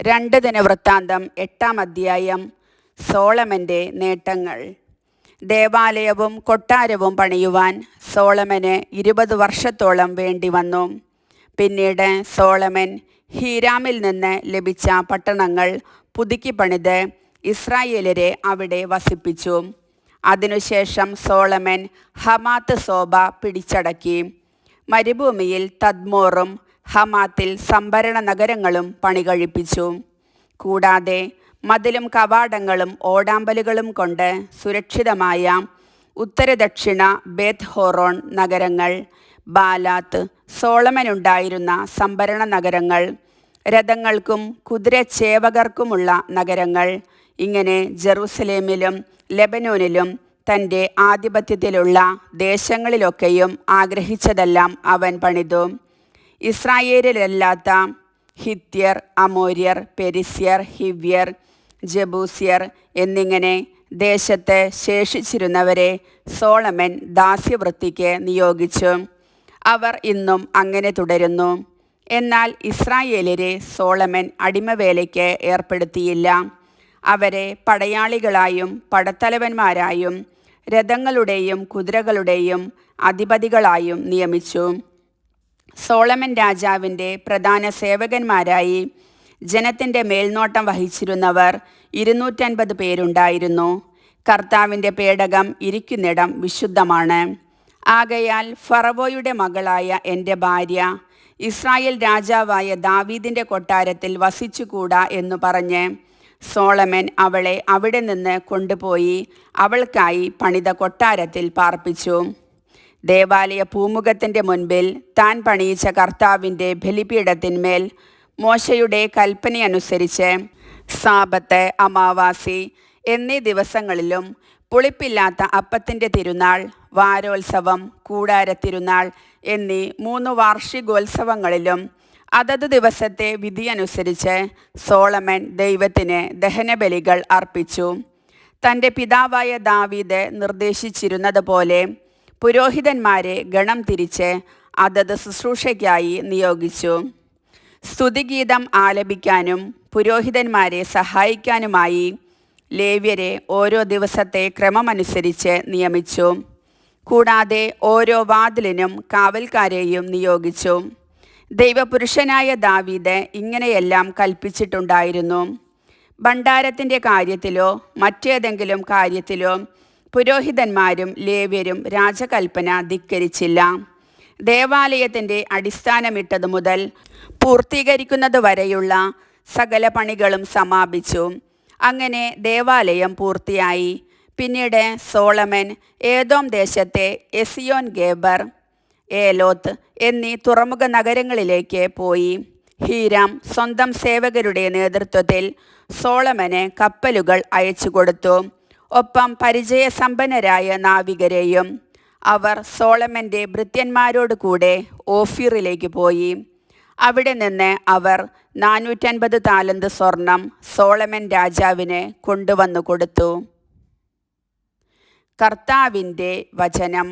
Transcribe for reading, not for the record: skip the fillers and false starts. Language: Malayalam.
2 ദിനവൃത്താന്തം 8-ാം അധ്യായം. സോളമൻ്റെ നേട്ടങ്ങൾ. ദേവാലയവും കൊട്ടാരവും പണിയുവാൻ സോളമന് 20 വർഷത്തോളം വേണ്ടി വന്നു. പിന്നീട് സോളമൻ ഹീരാമിൽ നിന്ന് ലഭിച്ച പട്ടണങ്ങൾ പുതുക്കി പണിത് ഇസ്രായേലരെ അവിടെ വസിപ്പിച്ചു. അതിനുശേഷം സോളമൻ ഹമാത്ത് സോബ പിടിച്ചടക്കി. മരുഭൂമിയിൽ തദ്മോറും ഹമാത്തിൽ സംഭരണ നഗരങ്ങളും പണികഴിപ്പിച്ചു. കൂടാതെ മതിലും കവാടങ്ങളും ഓടാമ്പലുകളും കൊണ്ട് സുരക്ഷിതമായ ഉത്തരദക്ഷിണ ബേത്ത് ഹോറോൺ നഗരങ്ങൾ, ബാലാത്ത്, സോളമനുണ്ടായിരുന്ന സംഭരണ നഗരങ്ങൾ, രഥങ്ങൾക്കും കുതിരച്ചേവകർക്കുമുള്ള നഗരങ്ങൾ, ഇങ്ങനെ ജെറൂസലേമിലും ലെബനോനിലും തൻ്റെ ആധിപത്യത്തിലുള്ള ദേശങ്ങളിലൊക്കെയും ആഗ്രഹിച്ചതെല്ലാം അവൻ പണിതു. ഇസ്രായേലിലല്ലാത്ത ഹിത്യർ, അമോര്യർ, പെരിസ്യർ, ഹിവ്യർ, ജബൂസ്യർ എന്നിങ്ങനെ ദേശത്ത് ശേഷിച്ചിരുന്നവരെ സോളമൻ ദാസ്യവൃത്തിക്ക് നിയോഗിച്ചു. അവർ ഇന്നും അങ്ങനെ തുടരുന്നു. എന്നാൽ ഇസ്രായേലരെ സോളമൻ അടിമവേലയ്ക്ക് ഏർപ്പെടുത്തിയില്ല. അവരെ പടയാളികളായും പടത്തലവന്മാരായും രഥങ്ങളുടെയും കുതിരകളുടെയും അധിപതികളായും നിയമിച്ചു. സോളമൻ രാജാവിൻ്റെ പ്രധാന സേവകന്മാരായി ജനത്തിൻ്റെ മേൽനോട്ടം വഹിച്ചിരുന്നവർ 250 പേരുണ്ടായിരുന്നു. കർത്താവിൻ്റെ പേടകം ഇരിക്കുന്നിടം വിശുദ്ധമാണ്. ആകയാൽ ഫറവോയുടെ മകളായ എൻ്റെ ഭാര്യ ഇസ്രായേൽ രാജാവായ ദാവീദിൻ്റെ കൊട്ടാരത്തിൽ വസിച്ചുകൂടാ എന്നു പറഞ്ഞ് സോളമൻ അവളെ അവിടെ നിന്ന് കൊണ്ടുപോയി അവൾക്കായി പണിത കൊട്ടാരത്തിൽ പാർപ്പിച്ചു. ദേവാലയ പൂമുഖത്തിൻ്റെ മുൻപിൽ താൻ പണിയിച്ച കർത്താവിൻ്റെ ബലിപീഠത്തിന്മേൽ മോശയുടെ കൽപ്പനയനുസരിച്ച് സാബത്ത്, അമാവാസി എന്നീ ദിവസങ്ങളിലും പുളിപ്പില്ലാത്ത അപ്പത്തിൻ്റെ തിരുനാൾ, വാരോത്സവം, കൂടാരത്തിരുനാൾ എന്നീ 3 വാർഷികോത്സവങ്ങളിലും അതത് ദിവസത്തെ വിധിയനുസരിച്ച് സോളമൻ ദൈവത്തിന് ദഹനബലികൾ അർപ്പിച്ചു. തൻ്റെ പിതാവായ ദാവീദ് നിർദ്ദേശിച്ചിരുന്നത് പോലെ പുരോഹിതന്മാരെ ഗണം തിരിച്ച് അതത് ശുശ്രൂഷയ്ക്കായി നിയോഗിച്ചു. സ്തുതിഗീതം ആലപിക്കാനും പുരോഹിതന്മാരെ സഹായിക്കാനുമായി ലേവ്യരെ ഓരോ ദിവസത്തെ ക്രമമനുസരിച്ച് നിയമിച്ചു. കൂടാതെ ഓരോ വാതിലിനും കാവൽക്കാരെയും നിയോഗിച്ചു. ദൈവപുരുഷനായ ദാവീദ് ഇങ്ങനെയെല്ലാം കൽപ്പിച്ചിട്ടുണ്ടായിരുന്നു. ഭണ്ഡാരത്തിൻ്റെ കാര്യത്തിലോ മറ്റേതെങ്കിലും കാര്യത്തിലോ പുരോഹിതന്മാരും ലേവ്യരും രാജകൽപ്പന ധിക്കരിച്ചില്ല. ദേവാലയത്തിൻ്റെ അടിസ്ഥാനമിട്ടതു മുതൽ പൂർത്തീകരിക്കുന്നത് വരെയുള്ള സകല പണികളും സമാപിച്ചു. അങ്ങനെ ദേവാലയം പൂർത്തിയായി. പിന്നീട് സോളമൻ ഏദോം ദേശത്തെ എസിയോൻ ഗേബർ, ഏലോത്ത് എന്നീ തുറമുഖ നഗരങ്ങളിലേക്ക് പോയി. ഹീരാം സ്വന്തം സേവകരുടെ നേതൃത്വത്തിൽ സോളമന് കപ്പലുകൾ അയച്ചു കൊടുത്തു, ഒപ്പം പരിചയസമ്പന്നരായ നാവികരെയും. അവർ സോളമൻ്റെ ഭൃത്യന്മാരോട് കൂടെ ഓഫീറിലേക്ക് പോയി. അവിടെ നിന്ന് അവർ 450 താലന്ത് സ്വർണം സോളമൻ രാജാവിന് കൊണ്ടുവന്നു കൊടുത്തു. കർത്താവിൻ്റെ വചനം.